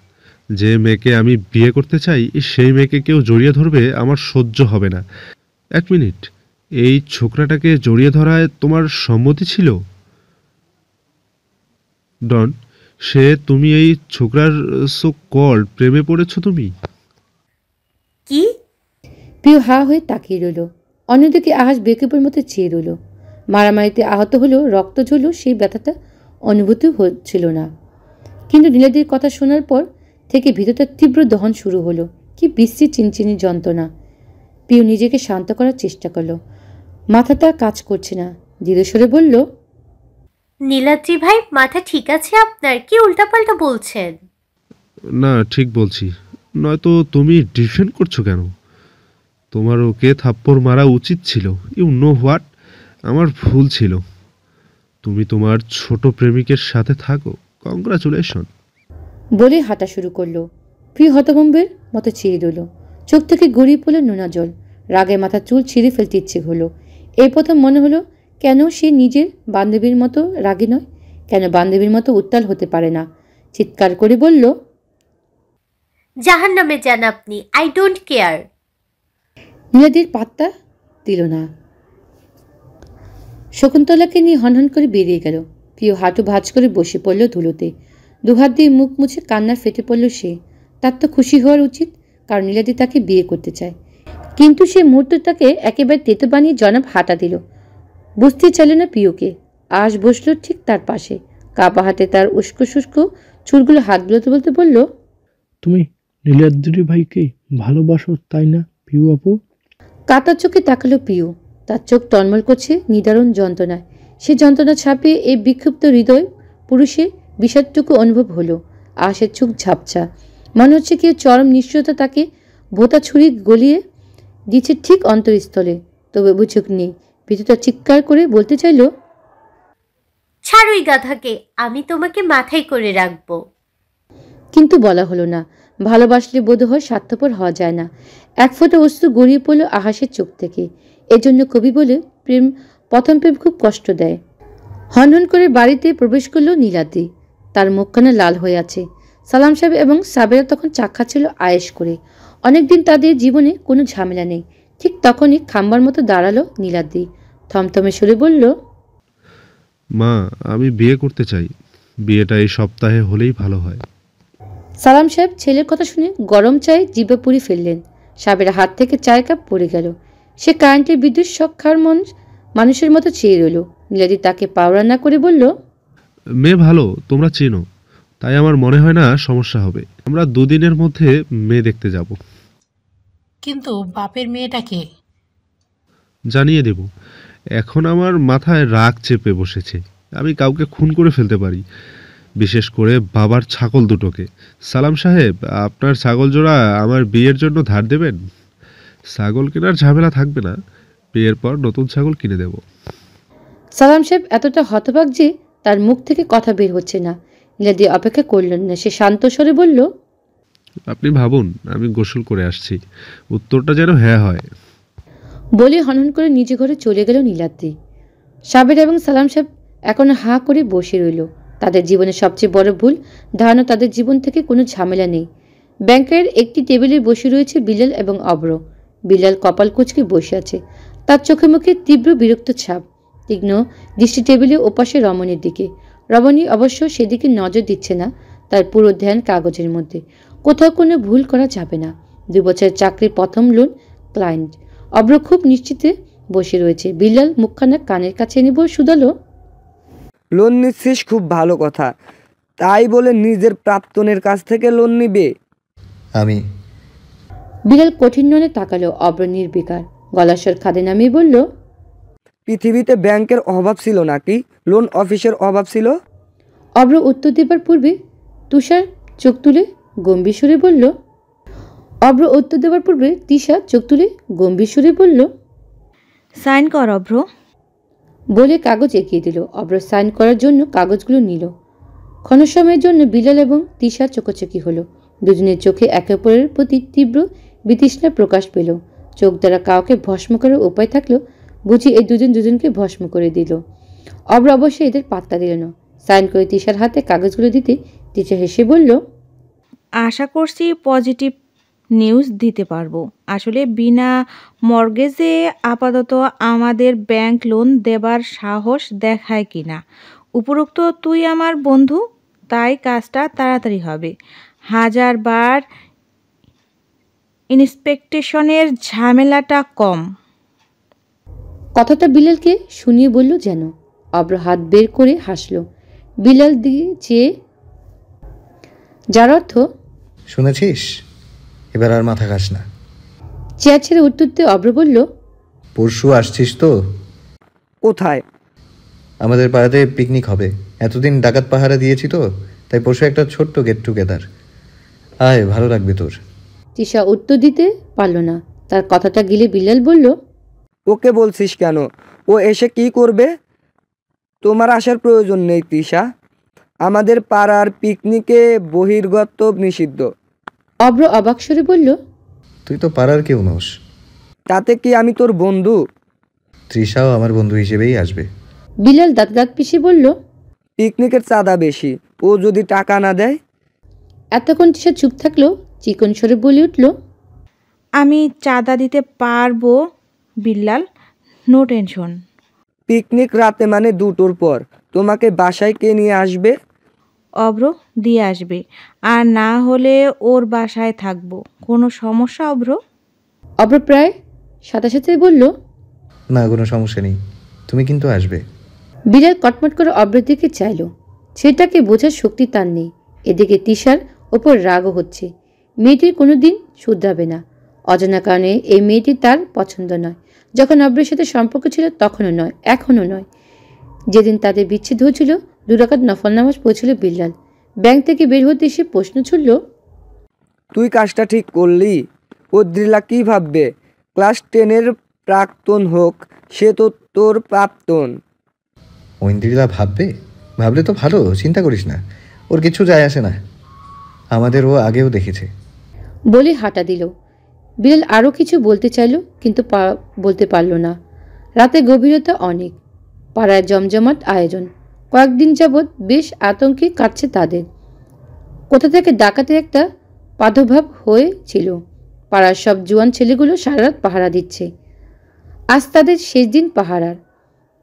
যে মেয়েকে আমি বিয়ে করতে চাই, সেই মেয়েকে কেউ জড়িয়ে ধরবে আমার সহ্য হবে না। এক মিনিট, এই ছোকরাটাকে জড়িয়ে ধরায় তোমার সম্মতি ছিল? ডন, তুমি এই ছোকরার সো কল্ড প্রেমে পড়েছো তুমি? কি? পিউ হা হয়ে তাকিয়ে রইল। অন্যদিকে আহাস বেকুবের মতো চেয়ে রইল। মারামারিতে আহত হলেও রক্ত ঝরলেও সেই ব্যথাটা অনুভূতি হচ্ছিল না। কিন্তু নীলাদির কথা শোনার পর থেকে ভিতরটা তীব্র দহন শুরু হলো। কি বিশ্রী চিনচিনি যন্ত্রণা। পিউ নিজেকে শান্ত করার চেষ্টা করলো। মাথাটা কাজ করছে না। দৃঢ়স্বরে বলল, নীলাদ্রি ভাই, মাথা ঠিক আছে আপনার? কি উল্টাপাল্টা বলছেন? না, ঠিক বলছি। নয়তো তুমি ডিফেন্ড করছো কেন? তোমার ওকে থাপ্পড় মারা উচিত ছিল। ইউ নো হোয়াট, আমার ভুল ছিল। তুমি তোমার ছোট প্রেমিকের সাথে থাকো। কংগ্রাচুলেশন। বলে হাঁটা শুরু করলো। প্রিয় হতভম্বের মতো চেয়ে রইল। চোখ থেকে গড়িয়ে পড়ল নোনা জল। রাগে মাথা চুল ছিঁড়ে ফেলতে ইচ্ছে হলো। এই প্রথম মনে হলো, কেন সে নিজের বান্ধবীর মতো রাগী নয়? কেন বান্ধবীর মতো উত্তাল হতে পারে না? চিৎকার করে বলল, জাহান্নামে যান আপনি, আই ডোন্ট কেয়ার। নীলাদির পাত্তা দিল না। শকুন্তলাকে নিয়ে হনহন করে বেরিয়ে গেল। প্রিয় হাঁটু ভাঁজ করে বসে পড়ল ধুলোতে। দুহাত দিয়ে মুখ মুছে কান্না ফেটে পড়ল সে। তার তো খুশি হওয়ার উচিত, কারণ নীলাদি তাকে বিয়ে করতে চায়। কিন্তু সে মুহূর্তটাকে একেবারে তেতো বানিয়ে জনাব হাঁটা দিল। বুঝতে চাইল না প্রিয়কে। আশ বসল ঠিক তার পাশে। কাপা হাতে তার উস্কো শুষ্ক চুলগুলো হাত বুলোতে বলতে বলল, তুমি নীলাদ্রি ভাইকে ভালোবাসো তাই না পিউ আপু? কাতা চোখে তাকালো প্রিয়। তার চোখ টলমল করছে নিদারুণ যন্ত্রণায়। সে যন্ত্রণা ছাপিয়ে এই বিক্ষুব্ধ হৃদয় পুরুষের বিষাদটুকু অনুভব হলো। আশের চোখ ঝাপসা। মনে হচ্ছে কেউ চরম নিশ্চয়তা তাকে ভোতা ছুরি গলিয়ে দিচ্ছে ঠিক অন্তরস্থলে। তবে বুঝুক নেই। ভিতরটা চিৎকার করে বলতে চাইল, ছাড়ুই গাধাকে, আমি তোমাকে মাথায় করে রাখবো। কিন্তু বলা হলো না। ভালোবাসলে বোধহয় স্বার্থপর হওয়া যায় না। এক ফোঁটা অশ্রু গড়িয়ে পড়ল আহাসের চোখ থেকে। এজন্য কবি বলে, প্রথম প্রেম খুব কষ্ট দেয়। হনহন করে বাড়িতে প্রবেশ করল নীলাদ্রি। তার মুখখানা লাল হয়ে আছে। সালাম সাহেব এবং সাবেরা তখন চা খাচ্ছিল আয়েশ করে। অনেকদিন তাদের জীবনে কোনো ঝামেলা নেই। ঠিক তখনই খাম্বার মতো দাঁড়ালো নীলাদ্রি। থমথমে সুরে বলল, মা, আমি বিয়ে করতে চাই। বিয়েটা এই সপ্তাহে হলেই ভালো হয়। সালাম সাহেব ছেলের কথা শুনে গরম চায়ে জিভে পুরি ফেললেন। সাবেরা হাত থেকে চায়ের কাপ পড়ে গেল। সে কারেন্টের বিদ্যুৎ শক খাওয়ার মানুষের মতো চেয়ে রইল। নীলাদ্রি তাকে পাওড়া না করে বলল, মেয়ে ভালো, তোমরা চেনো, তাই আমার মনে হয় না সমস্যা হবে। আমরা দুদিনের মধ্যে মেয়ে দেখতে যাব। কিন্তু বাপের মেয়েটাকে জানিয়ে দেব। এখন আমার মাথায় রাগ চেপে বসেছে। আমি কাউকে খুন করে ফেলতে পারি, বিশেষ করে বাবার ছাগল দুটোকে। সালাম সাহেব, আপনার ছাগল জোড়া আমার বিয়ের জন্য ধার দেবেন? ছাগল কেনার ঝামেলা থাকবে না। বিয়ের পর নতুন ছাগল কিনে দেব। সালাম সাহেব এতটা হতবাক যে তার মুখ থেকে কথা বের হচ্ছে না। নীলাদ্রি অপেক্ষা করলেন না। সে শান্ত স্বরে বলল, আপনি ভাবুন, আমি গোসল করে আসছি। উত্তরটা যেন হ্যাঁ হয়। বলে হনহন করে নিজ ঘরে চলে গেল নীলাদ্রি। সাবের এবং সালাম সাহেব এখনো হাঁ করে বসে রইল। তাদের জীবনের সবচেয়ে বড় ভুল ধারণা তাদের জীবন থেকে কোনো ঝামেলা নেই। ব্যাংকের একটি টেবিলে বসে রয়েছে বিলাল এবং অব্র। বিলাল কপাল কুঁচকে বসে আছে। তার চোখে মুখে তীব্র বিরক্ত ছাপ। তীক্ষ্ণ দৃষ্টি টেবিলে ওপাশে রমণীর দিকে। রমণী অবশ্য সেদিকে নজর দিচ্ছে না। তার পুরো ধ্যান কাগজের মধ্যে। কোথাও কোনো ভুল করা যাবে না। 2 বছরের চাকরির প্রথম লোন ক্লায়েন্ট। অব্র খুব নিশ্চিতে বসে রয়েছে। বিলাল মুখখানা কানের কাছে এনে শুধালো, লোন নিচ্ছিস, খুব ভালো কথা। তাই বলে নিজের প্রাক্তনের কাছ থেকে লোন নিবে? আমি বিলাল কঠিন ননে তাকালো। অব্র নির্বিকার গলার স্বর খাদে নামিয়ে বলল, পৃথিবীতে ব্যাংকের অভাব ছিল নাকি লোন অফিসের অভাব ছিল? অব্র উত্তর দেবার পূর্বে তুষার চোখ তুলে গম্ভীর সুরে বলল, তিশা চোখ তুলে গম্ভীর সুরে বলল, সাইন কর অভ্র। বলে কাগজ এগিয়ে দিল। অব্র সাইন করার জন্য কাগজগুলো নিল। ক্ষণসময়ের জন্য বিলাল এবং তিশা চোখাচোখি হলো। দুজনের চোখে একে অপরের প্রতি তীব্র বিতৃষ্ণা প্রকাশ পেল। চোখ দ্বারা কাউকে ভস্ম করার উপায় থাকলেও বুঝি এই দুজন দুজনকে ভস্ম করে দিল। অব্র অবশ্য এদের পাত্তা দিল না। সাইন করে তিশার হাতে কাগজগুলো দিতে তিশা হেসে বলল, আশা করছি পজিটিভ নিউজ দিতে পারবো। আসলে বিনা মর্গেজে আপাতত আমাদের ব্যাংক লোন দেবার সাহস দেখায় কিনা। উপরোক্ত তুই আমার বন্ধু, তাই কাজটা তাড়াতাড়ি হবে। 1000 বার ইন্সপেকটেশনের ঝামেলাটা কম। কথাটা বিলালকে শুনিয়ে বলল যেন। অব্র হাত বের করে হাসল। বিলাল দিয়ে চেয়ে, যার অর্থ শুনেছিস, এবার আর মাথা খাস না। চেয়ার ছেড়ে উত্তর দিয়ে অব্র বলল, পরশু আসছিস তো? কোথায়? আমাদের পাড়াতে পিকনিক হবে। এতদিন ডাকাত পাহারা দিয়েছি তো, তাই পরশু একটা ছোট্ট গেট টুগেদার। আয়, ভালো লাগবে তোর। তিশা উত্তর দিতে পারল না। তার কথাটা গিলে বিলাল বলল, ওকে বলছিস কেন? ও এসে কি করবে? তোমার আসার প্রয়োজন নেই তিশা। আমাদের পাড়ার পিকনিকে বহির্গত নিষিদ্ধ। অব্র অবাক স্বরে বলল, তুই তো পাড়ার কেউ নস। তাতে কি আমি তোর বন্ধু? তৃষাও আমার বন্ধু হিসেবেই আসবে। বিলাল দাঁত দাঁত পিষে বলল, পিকনিকের চাঁদা বেশি, ও যদি টাকা না দেয়? এতক্ষণ তিশা চুপ থাকলো। চিকন স্বরে বলে উঠল, আমি চাঁদা দিতে পারবো বিল্লাল, নো টেনশন। পিকনিক রাতে মানে 2টোর পর। তোমাকে বাসায় কে নিয়ে আসবে? অব্র দিয়ে আসবে, আর না হলে ওর বাসায় থাকবো। কোনো সমস্যা অব্র? অব্র প্রায় সাথে সাথে বলল, না, কোনো সমস্যা নেই, তুমি কিন্তু আসবে। বিলাল কটমট করে অব্রের দিকে চাইল। সেটাকে বোঝার শক্তি তার নেই। এদিকে তিশার ওপর রাগও হচ্ছে। মেয়েটির কোনো দিন শুধরাবে না। অজানা কারণে এই মেয়েটি তার পছন্দ নয়। যখন অব্রের সাথে সম্পর্ক ছিল তখনও নয়, এখনও নয়। যেদিন তাদের বিচ্ছেদ হয়েছিল 2 রাকাত নফল নামাজ পড়েছিল বিল্লাল। ব্যাংক থেকে বের হতে এসে প্রশ্ন ছুড়ল, তুই কাজটা ঠিক করলি? ওদ্রিলা কি ভাববে? ক্লাস 10-এর প্রাক্তন হোক, সে তো তোর প্রাক্তন। ঐন্দ্রিলা ভাববে? ভাবলে তো ভালো, চিন্তা করিস না, ওর কিছু যায় আসে না। আমাদের ও আগেও দেখেছে। বলে হাঁটা দিল। বিলাল আরও কিছু বলতে চাইল, কিন্তু বলতে পারল না। রাতে গভীরতা অনেক। পাড়ায় জমজমাট আয়োজন। কয়েকদিন যাবৎ বেশ আতঙ্কে কাটছে তাদের। কোথা থেকে ডাকাতের একটা প্রাদুর্ভাব হয়েছিল। পাড়ার সব জোয়ান ছেলেগুলো সারা রাত পাহারা দিচ্ছে। আজ তাদের শেষ দিন পাহারার।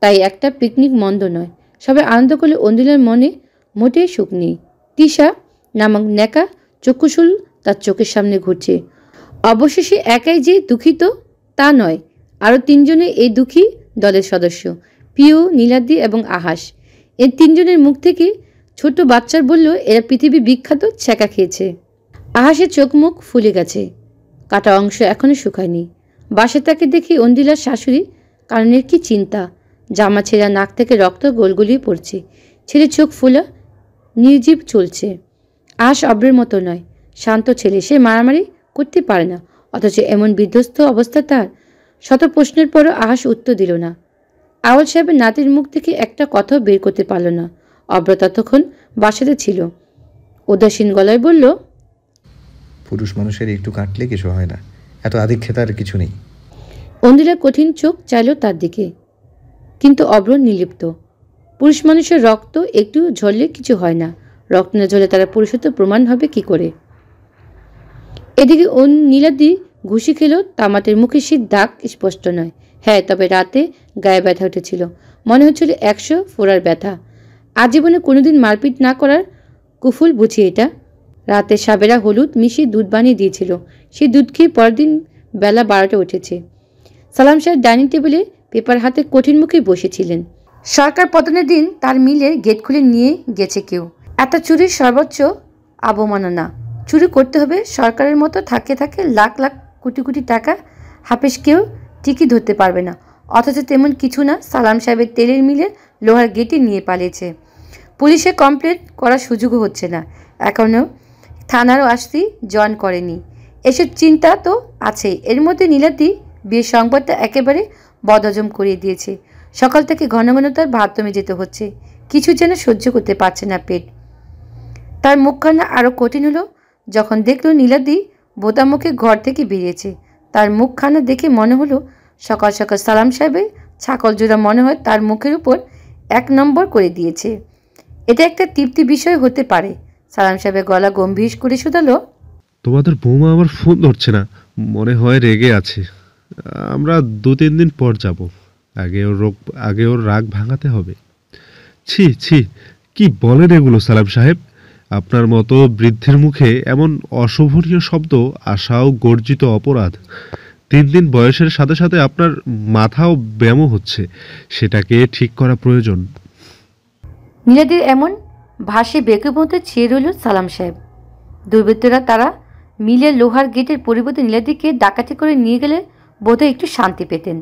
তাই একটা পিকনিক মন্দ নয়। সবাই আনন্দ করলে অন্দিলার মনে মোটেই সুখ নেই। তিশা নামক নেকা চক্ষুশুল তার চোখের সামনে ঘুরছে। অবশেষে একাই যে দুঃখিত তা নয়, আরও 3 জনে এই দুঃখী দলের সদস্য, পিউ, নীলাদ্রি এবং আহাস। এই 3 জনের মুখ থেকে ছোট বাচ্চার বলল এরা পৃথিবী বিখ্যাত ছ্যাঁকা খেয়েছে। আহাসের চোখ মুখ ফুলে গেছে, কাটা অংশ এখনো শুকায়নি। বাসে তাকে দেখে অন্দিলার শাশুড়ি কারণের কি চিন্তা। জামা ছেঁড়া, নাক থেকে রক্ত গোলগুলিয়ে পড়ছে। ছেলে চোখ ফোলা, নির্জীব চলছে। আহাস অব্রের মতো নয়, শান্ত ছেলে। সে মারামারি করতে পারে না, অথচ এমন বিধ্বস্ত অবস্থা তার। শত প্রশ্নের পরও আহাস উত্তর দিল না। আওয়াল সাহেবের নাতির মুখ থেকে একটা কথাও বের করতে পারল না। অব্র ততক্ষণ বাসাতে ছিল। উদাসীন গলায় বলল, পুরুষ মানুষের একটু কাটলে কিছু হয় না, এত আদিক্ষেতার কিছু নেই। অন্দিলার কঠিন চোখ চাইল তার দিকে, কিন্তু অব্র নির্লিপ্ত। পুরুষ মানুষের রক্ত একটু ঝরলে কিছু হয় না। রক্ত না ঝরলে তারা পুরুষত্ব প্রমাণ হবে কি করে? এদিকে নীলাদ্রি ঘুষি খেল। তামাতের মুখে শীত দাগ স্পষ্ট নয়। হ্যাঁ, তবে রাতে গায়ে ব্যথা উঠেছিল। মনে হচ্ছিল 100 ফোড়ার ব্যথা। আজীবনে কোনোদিন মারপিট না করার কুফুল বুঝি এটা। রাতে সাবেরা হলুদ মিশিয়ে দুধ বানিয়ে দিয়েছিল। সেই দুধ খেয়ে পরদিন বেলা 12টা উঠেছে। সালাম সাহেব ডাইনিং টেবিলে পেপার হাতে কঠিন মুখে বসেছিলেন। সরকার পতনের দিন তার মিলের গেট খুলে নিয়ে গেছে কেউ। এত চুরির সর্বোচ্চ অবমাননা। চুরি করতে হবে সরকারের মতো থাকে থাকে লাখ লাখ কোটি কোটি টাকা। হাফেজ কেউ ঠিকই ধরতে পারবে না। অথচ তেমন কিছু না। সালাম সাহেবের তেলের মিলের লোহার গেটে নিয়ে পালিয়েছে। পুলিশে কমপ্লেন করার সুযোগও হচ্ছে না। এখনও থানারও আসতে জয়েন করেনি। এসব চিন্তা তো আছেই। এর মধ্যে নীলাদ্রি বিয়ের সংবাদটা একেবারে বদহজম করিয়ে দিয়েছে। সকাল থেকে ঘন ঘন তার বাথরুমে যেতে হচ্ছে। কিছু যেন সহ্য করতে পারছে না পেট। তার মুখখানা আরও কঠিন হলো যখন দেখল নীলাদ্রি বোতা মুখে ঘর থেকে বেরিয়েছে। তার মুখখানা দেখে মনে হলো সকাল সকাল সালাম সাহেবের ছাগল জোড়া মনে হয় তার মুখের উপর 1 নম্বর করে দিয়েছে। এটা একটা তৃপ্তি বিষয় হতে পারে। সালাম সাহেবের গলা গম্ভীর করে শুধালো, তোমাদের বৌমা আমার ফোন ধরছে না, মনে হয় রেগে আছে। আমরা 2-3 দিন পর যাব। আগে ওর রাগ ভাঙাতে হবে। ছি ছি, কি বলেন এগুলো সালাম সাহেব? আপনার মতো বৃদ্ধের মুখে এমন অশোভনীয় শব্দ আসাও গর্জিত অপরাধ। দিন দিন বয়সের সাথে সাথে আপনার মাথাও ব্যায়ামও হচ্ছে, সেটাকে ঠিক করা প্রয়োজন। নীলাদির এমন ভাসে বেগের মধ্যে চেয়ে রইল সালাম সাহেব। দুর্বৃত্তরা তারা মিলের লোহার গেটের পরিবর্তে নীলাদিকে ডাকাতি করে নিয়ে গেলে বোধহয় একটু শান্তি পেতেন।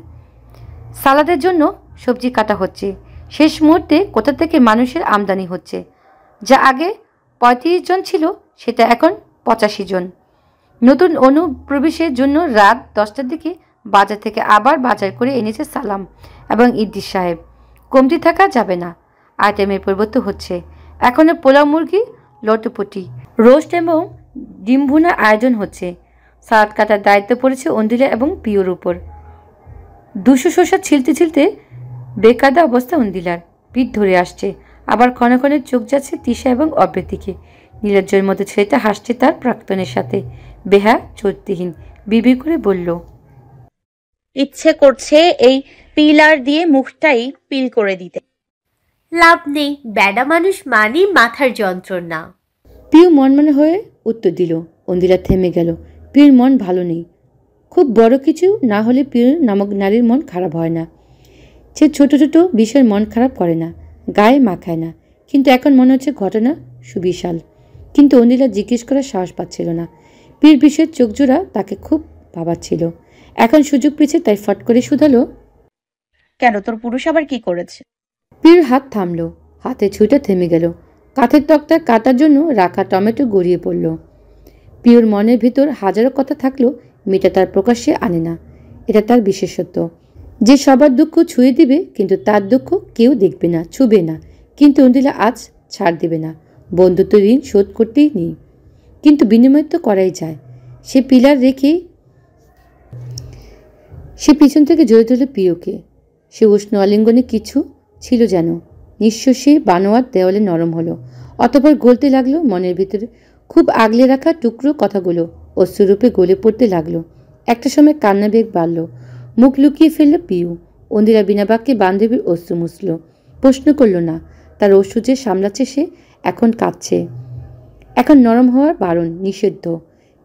সালাদের জন্য সবজি কাটা হচ্ছে। শেষ মুহূর্তে কোথা থেকে মানুষের আমদানি হচ্ছে। যা আগে ৩৫ জন ছিল সেটা এখন ৮৫ জন। নতুন অনুপ্রবেশের জন্য রাত ১০টার দিকে বাজার থেকে আবার বাজার করে এনেছে সালাম এবং ইদ্রিস সাহেব। কমতি থাকা যাবে না। আইটেমের পরিবর্তন হচ্ছে। এখনও পোলাও মুরগি, লটপটি, রোস্ট এবং ডিম ভুনার আয়োজন হচ্ছে। সালাদ কাটার দায়িত্ব পড়েছে অন্দিলা এবং পিওর উপর। ২০০ শসা ছিলতে ছিলতে বেকায়দা অবস্থা অন্দিলার। পিঠ ধরে আসছে। আবার ক্ষণে ক্ষণে চোখ যাচ্ছে তিশা এবং অব্রের দিকে। নীলজ্জের মতো ছেলেটা হাসছে তার প্রাক্তনের সাথে। বেহা চরিত্রহীন বিবি করে বলল, ইচ্ছে করছে এই পিলার দিয়ে মুখটাই পিল করে দিতে। লাভ নেই, বেডা মানুষ মানেই মাথার যন্ত্রণা। পিউ মনমনে হয়ে উত্তর দিল। অন্দিলা থেমে গেল। পিউর মন ভালো নেই। খুব বড় কিছু না হলে পিউ নামক নারীর মন খারাপ হয় না। সে ছোট ছোট বিষয়ের মন খারাপ করে না, গায়ে মাখায় না। কিন্তু এখন মনে হচ্ছে ঘটনা সুবিশাল। কিন্তু অন্দিলা জিজ্ঞেস করার সাহস পাচ্ছিল না। পিউর বিষয়ের চোখজোড়া তাকে খুব ভাবাচ্ছিল। এখন সুযোগ পেয়েছে তাই ফট করে শুধালো, কেন, তোর পুরুষ আবার কি করেছে? পিউর হাত থামলো। হাতে ছুঁটা থেমে গেল। কাঠের তক্তা কাটার জন্য রাখা টমেটো গড়িয়ে পড়ল। পিউর মনের ভিতর হাজারো কথা থাকলেও মেয়েটা তার প্রকাশ্যে আনে না। এটা তার বিশেষত্ব, যে সবার দুঃখ ছুঁয়ে দিবে কিন্তু তার দুঃখ কেউ দেখবে না, ছুবে না। কিন্তু অন্দিলা আজ ছাড় দেবে না। বন্ধুত্ব ঋণ শোধ করতেই নেই, কিন্তু বিনিময় তো করাই যায়। সে পিলার রেখে সে পিছন থেকে জড়িয়ে ধরল পিওকে। সে উষ্ণ আলিঙ্গনে কিছু ছিল যেন। নিঃশ্বাসে বানোয়ার দেওয়ালে নরম হলো। অতঃপর গলতে লাগলো মনের ভিতরে। খুব আগলে রাখা টুকরো কথাগুলো অশ্রুরূপে গলে পড়তে লাগলো। একটা সময় কান্না বেগ বাড়ল। মুখ লুকিয়ে ফেলল পিউ। অন্দিরা বিনা বাক্যে বান্ধবীর অশ্রু মুছল। প্রশ্ন করল না। তার অশ্রু যে সামলাচ্ছে সে এখন কাঁদছে। এখন নরম হওয়ার বারণ, নিষিদ্ধ।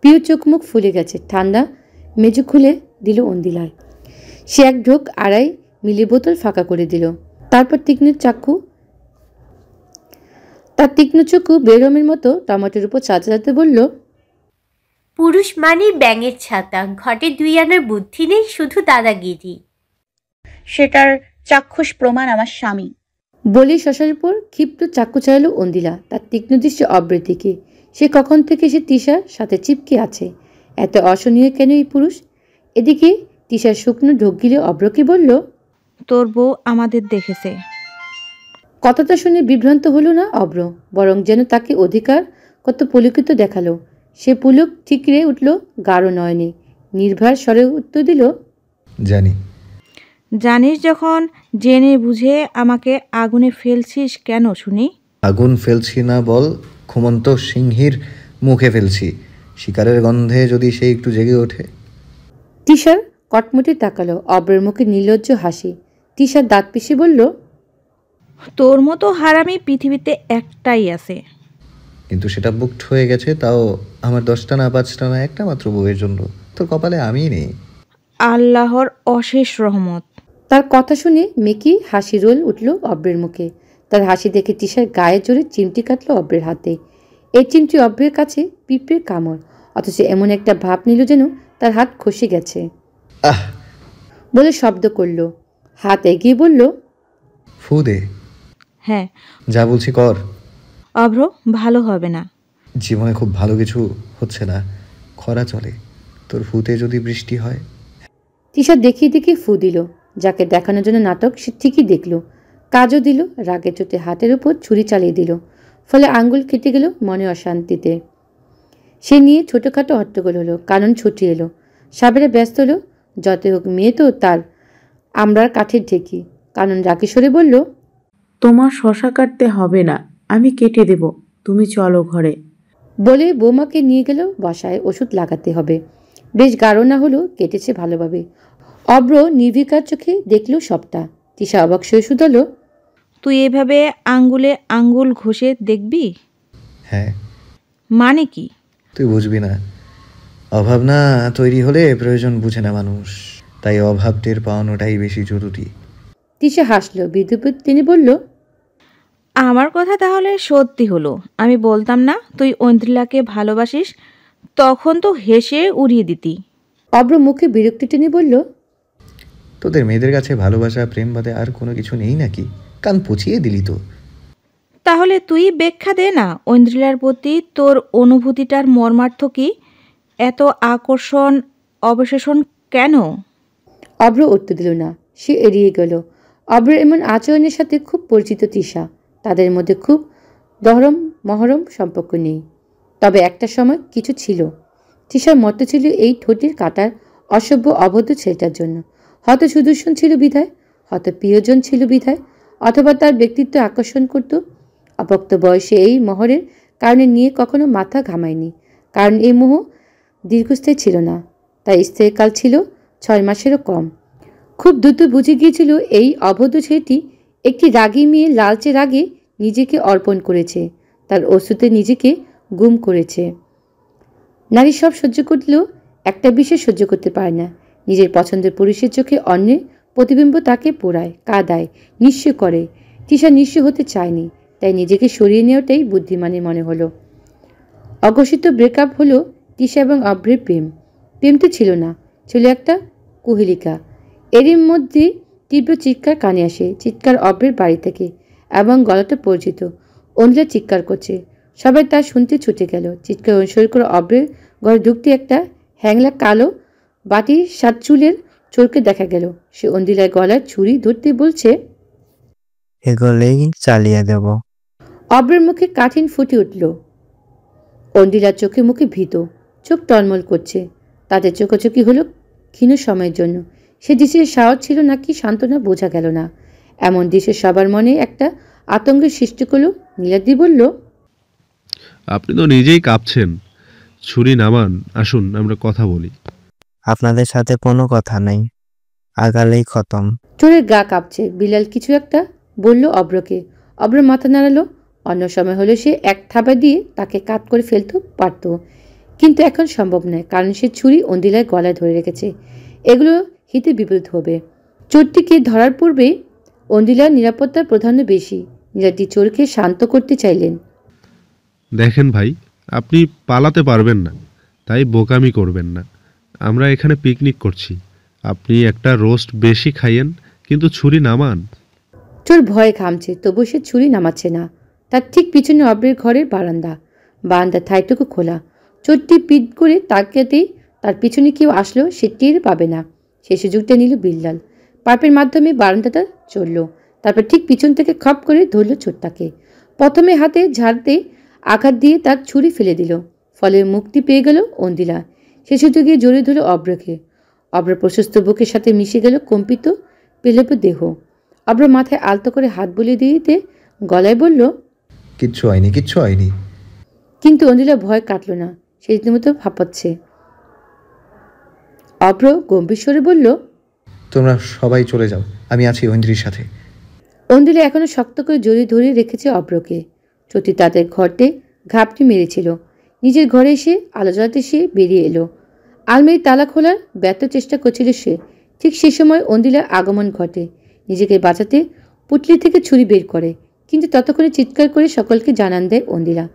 পিউ চোখ মুখ ফুলে গেছে। ঠান্ডা মেজু খুলে দিল অন্দিলায়। সে এক ঢোক আড়াই মিলি বোতল ফাঁকা করে দিল। তারপর তার তীক্ষ্ণ চক্ষু বেরমের মতো টমেটোর উপর চাচাতে বলল, পুরুষ মানেই ব্যাঙের ছাতা। ঘটে ২ আনার বুদ্ধি নেই, শুধু দাদাগিরি। সেটার চাক্ষুষ প্রমাণ আমার স্বামী। বলেই শশার উপর ক্ষিপ্ত চাক্ষু চাইল অন্দিলা। তার তীক্ষ্ণ দৃষ্টি অব্রের দিকে। সে কখন থেকে সে তিশার সাথে চিপকে আছে। এত অসহনীয় কেন এই পুরুষ? এদিকে তিশার শুকনো ঢোক গিলে অব্রকে বলল, তোর বউ আমাদের দেখেছে। কথাটা শুনে বিভ্রান্ত হলো না অব্র, বরং যেন তাকে অধিকার কত পুলকিত দেখালো। সে পুলক ঠিকরে উঠল গাঢ় নয়নে। নির্ভর স্বরে উত্তর দিল, জানি। জানিস যখন, জেনে বুঝে আমাকে আগুনে ফেলছিস কেন শুনি? আগুন ফেলছি না বল, ঘুমন্ত সিংহীর মুখে ফেলছি। শিকারের গন্ধে যদি সে একটু জেগে ওঠে। তিশার কটমটে তাকালো। অব্রের মুখে নির্লজ্জ হাসি। তিশার দাঁত পিষে বলল, তোর মতো হারামি পৃথিবীতে একটাই আছে। কিন্তু সেটা বুকড হয়ে গেছে, তাও আমার 10টা না 5টা না, একটা মাত্র বউয়ের জন্য। তোর কপালে আমিই নেই। আল্লাহর অশেষ রহমত। তার কথা শুনে মেকি হাসি রোল উঠল অব্রের মুখে। তার হাসি দেখে তিশার গায়ে জোরে চিমটি কাটল অব্রের হাতে। এই চিমটি অব্রের কাছে পিঁপড়ের কামড়, অথচ এমন একটা ভাব নিল যেন তার হাত খসে গেছে। আহ বলে শব্দ করল। হাত এগিয়ে বলল, ফু দে। হ্যাঁ, যা বলছি কর। অভ্র, ভালো হবে না। জীবনে খুব ভালো কিছু হচ্ছে না। খরা চলে, তোর ফুতে যদি বৃষ্টি হয়। তিশা দেখিয়ে দেখিয়ে ফু দিল। যাকে দেখানোর জন্য নাটক সে ঠিকই দেখল। কাজও দিল। রাগে চোটে হাতের উপর ছুরি চালিয়ে দিল। ফলে আঙ্গুল কেটে গেল মনে অশান্তিতে। সে নিয়ে ছোটোখাটো হট্টগোল হলো। কানন ছুটি এলো। সাবেরা ব্যস্ত হলো। যতই হোক মেয়ে তো তার, আমরার কাঠের ঢেকি। কানন রাগেশ্বরে বলল, তোমার শশা কাটতে হবে না, আমি কেটে দেব, তুমি চলো ঘরে। বলে বৌমাকে নিয়ে গেল বাসায়। ওষুধ লাগাতে হবে। বেশ গাঢ় না হলেও কেটেছে ভালোভাবে। অব্র নির্বিকার চোখে দেখল সবটা। তিশা অবাক হয়ে শুধালো, তুই এভাবে আঙ্গুলে আঙ্গুল ঘষে দেখবি? হ্যাঁ। মানে কি? তুই বুঝবি না। অভাব না তৈরি হলে প্রয়োজন বুঝে না মানুষ, তাই অভাব টের পাওয়ানোটাই বেশি জরুরি। তিশা হাসলো। বিদ্যুৎ তিনি বলল, আমার কথা তাহলে সত্যি হলো। আমি বলতাম না তুই ঐন্দ্রিলাকে ভালোবাসিস, তখন তো হেসে উড়িয়ে দিতি। অব্র মুখে বিরক্তি টেনে বলল, তোদের মেয়েদের কাছে ভালোবাসা প্রেম বাদে আর কোনো কিছু নেই নাকি? কান পচিয়ে দিলি তো। তাহলে তুই ব্যাখ্যা দে না, ঐন্দ্রিলার প্রতি তোর অনুভূতিটার মর্মার্থ কি? এত আকর্ষণ অবশেষণ কেন? অব্র উত্তর দিল না, সে এড়িয়ে গেল। অব্রের এমন আচরণের সাথে খুব পরিচিত তিশা। তাদের মধ্যে খুব দহরম মহরম সম্পর্ক নেই, তবে একটা সময় কিছু ছিল। তিশার মত ছিল এই ঠোঁটের কাটার অসভ্য অবদ্ধ ছেলেটার জন্য। হয়তো সুদর্শন ছিল বিধায়, হয়তো প্রিয়জন ছিল বিধায়, অথবা তার ব্যক্তিত্ব আকর্ষণ করত। অপক্ত বয়সে এই মোহরের কারণে নিয়ে কখনো মাথা ঘামায়নি, কারণ এই মোহ দীর্ঘস্থায়ী ছিল না। তাই স্থায়ীকাল ছিল 6 মাসেরও কম। খুব দ্রুত বুঝে গিয়েছিল এই অবদ্ধ ছেলেটি একটি রাগী মেয়ে লালচে রাগে নিজেকে অর্পণ করেছে, তার অস্তুতে নিজেকে গুম করেছে। নারী সব সহ্য করলেও একটা বিষয় সহ্য করতে পারে না, নিজের পছন্দের পুরুষের চোখে অন্যের প্রতিবিম্ব তাকে পোড়ায়, কাঁদায়, নিঃস্ব করে। তিশা নিঃস্ব হতে চায়নি, তাই নিজেকে সরিয়ে নেওয়াটাই বুদ্ধিমানের মনে হলো। অঘোষিত ব্রেকআপ হলো তিশা এবং অভ্রের প্রেম। প্রেম তো ছিল না, ছিল একটা কুহেলিকা। এরই মধ্যে তীব্র চিৎকার কানে আসে, চিৎকার অভ্রের বাড়ি থেকে, এবং গলাটা পরিচিত। অন্যরা চিৎকার করছে, সবাই তা শুনতে ছুটে গেল। চিৎকার অনুসরণ করে অভ্রের ঘরে ঢুকতে একটা হ্যাংলা কালো বাটির 7 চুলের চোরকে দেখা গেল। সে অন্দিলার গলায় ছুরি ধরতে বলছে, এগুলোই চালিয়ে দেব। অভ্রের মুখে কাঠিন ফুটে উঠল। অন্দিলার চোখে মুখে ভীত, চোখ টলমল করছে। তাদের চোখাচোখি হলো ক্ষীণ সময়ের জন্য। সে দৃশ্যের সাহস ছিল নাকি সান্ত্বনা বোঝা গেল না। এমন দৃশ্য সবার মনে একটা আতঙ্কের সৃষ্টি করল। নীলাদ্রি বলল, আপনি তো নিজেই কাঁপছেন, ছুরি নামান, আসুন আমরা কথা বলি। আপনাদের সাথে কোনো কথা নেই, আগালেই খতম। চোরের গা কাঁপছে। বিলাল কিছু একটা বলল অব্রকে। অব্র মাথা নাড়ালো। অন্য সময় হলে সে এক থাবা দিয়ে তাকে কাত করে ফেলতে পারত, কিন্তু এখন সম্ভব নয়, কারণ সে ছুরি অন্দিলার গলায় ধরে রেখেছে। এগুলো হিতে বিপরীত হবে। চোরটিকে ধরার পূর্বে অন্দিলার নিরাপত্তার প্রাধান্য বেশি। নীলাদ্রি চোরকে শান্ত করতে চাইলেন। দেখেন ভাই, আপনি পালাতে পারবেন না, তাই বোকামি করবেন না। আমরা এখানে পিকনিক করছি, আপনি একটা রোস্ট বেশি খাইয়েন, কিন্তু ছুরি নামান। চোর ভয়ে ঘামছে, তবু সে ছুরি নামাচ্ছে না। তার ঠিক পিছনে অব্রের ঘরের বারান্দার ঠাইটুকু খোলা। চোরটি পিট করে তাকাতেই তার পিছনে কেউ আসলো সে টের পাবে না। সেই সুযোগটা নিল বিল্লাল। পাইপের মাধ্যমে বারান্দাটা চলল, তারপর ঠিক পিছন থেকে খপ করে ধরল চোরটাকে। প্রথমে হাতে ঝাড়তে আঘাত দিয়ে তার ছুরি ফেলে দিল, ফলে মুক্তি পেয়ে গেল অন্দিলা। সে সুযোগে জড়িয়ে ধরল অব্রকে। অব্র প্রশস্ত বুকের সাথে মিশে গেল কম্পিত পেলেপ দেহ। অব্র মাথায় আলতো করে হাত বুলিয়ে দিতে গলায় বলল, কিচ্ছু হয়নি, কিচ্ছু হয়নি। কিন্তু অন্দিলা ভয় কাটল না, সে রীতিমতো ফাঁপাচ্ছে। অব্র গম্ভীর স্বরে বলল, তোমরা সবাই চলে যাও, আমি আছি ঐন্দ্রির সাথে। অন্দিলা এখনো শক্ত করে জড়িয়ে ধরে রেখেছে অব্রকে। চটি তাদের ঘরতে ঘাপটি মেরেছিল। নিজের ঘরে এসে আলো জ্বালাতে সে বেরিয়ে এলো। আলমারি তালা খোলার ব্যর্থ চেষ্টা করছিল সে। ঠিক সে সময় অন্দিলার আগমন ঘটে। নিজেকে বাঁচাতে পুটলি থেকে ছুরি বের করে, কিন্তু ততক্ষণে চিৎকার করে সকলকে জানান দেয় অন্দিলা।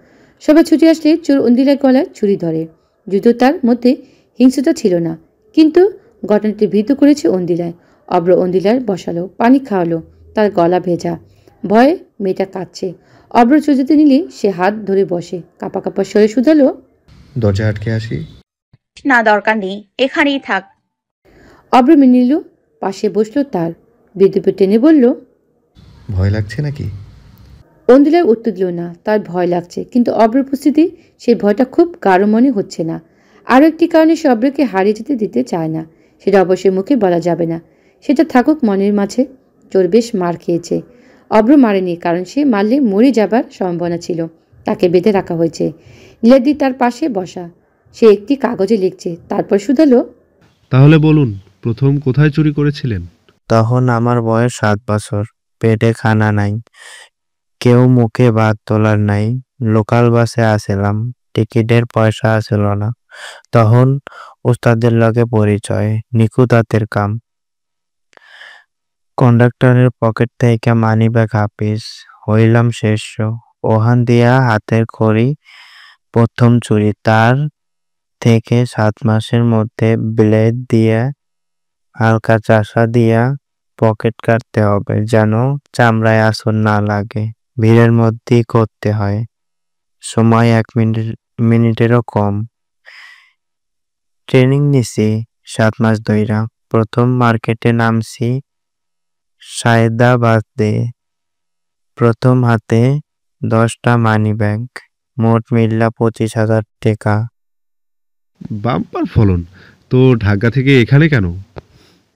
সবাই ছুটে আসলে চোর অন্দিলার গলায় ছুরি ধরে। যদিও তার মধ্যে হিংস্রতা ছিল না, কিন্তু ঘটনাটি ভীত করেছে অন্দিলায়। অব্র অন্দিলার বসালো, পানি খাওয়ালো। তার গলা ভেজা, ভয়ে মেয়েটা কাঁদছে। অব্র চোজাতে নিলে সে হাত ধরে বসে, কাঁপা কাঁপা স্বরে শুধালো, দরজা আটকে আসি? না, দরকার নেই, এখানেই থাক। অব্র মেনে নিল, পাশে বসলো তার। বিদ্যুৎ টেনে বলল, ভয় লাগছে নাকি? অন্দিলার উত্তর দিল না। তার ভয় লাগছে, কিন্তু অব্রের উপস্থিতি সেই ভয়টা খুব গাঢ় মনে হচ্ছে না। আরও একটি কারণে সে অব্রকে হারিয়ে যেতে দিতে চায় না। সেটা অবশ্যই মুখে বলা যাবে না, সেটা থাকুক মনের মাঝে। চোর বেশ মার খেয়েছে। অব্র মারেনি, কারণ সে মারলে মরে যাবার সম্ভাবনা ছিল। তাকে বেঁধে রাখা হয়েছে। নীলাদ্রি তার পাশে বসা, সে একটি কাগজে লিখছে। তারপর শুধালো, তাহলে বলুন, প্রথম কোথায় চুরি করেছিলেন? তখন আমার বয়স 7 বছর, পেটে খানা নাই, কেউ মুখে ভাত তোলার নাই। লোকাল বাসে আসিলাম, টিকিটের পয়সা আসিল না। তখন ওস্তাদের লগে পরিচয়, নিখুঁত হাতের কাম। কন্ডাক্টরের পকেট থেকে মানিব্যাগ হাফিস, হইলাম শেষ। ওহান দিয়া হাতের খড়ি প্রথম চুরি, তার থেকে 7 মাসের মধ্যে ব্লেড দিয়ে হালকা চাষা দিয়া পকেট কাটতে হবে, যেন চামড়ায় আঁচড় না লাগে। ভিড়ের মধ্যেই করতে হয়, সময় 1 মিনিটেরও কম। ট্রেনিং নিছি 7 মাস ধইরা। প্রথম মার্কেটে নামছি সায়দাবাদে। প্রথম হাতে 10টা মানি ব্যাগ, মোট মিল্লা 25,000 টাকা। বাম্পার ফলন। তো ঢাকা থেকে এখানে কেন?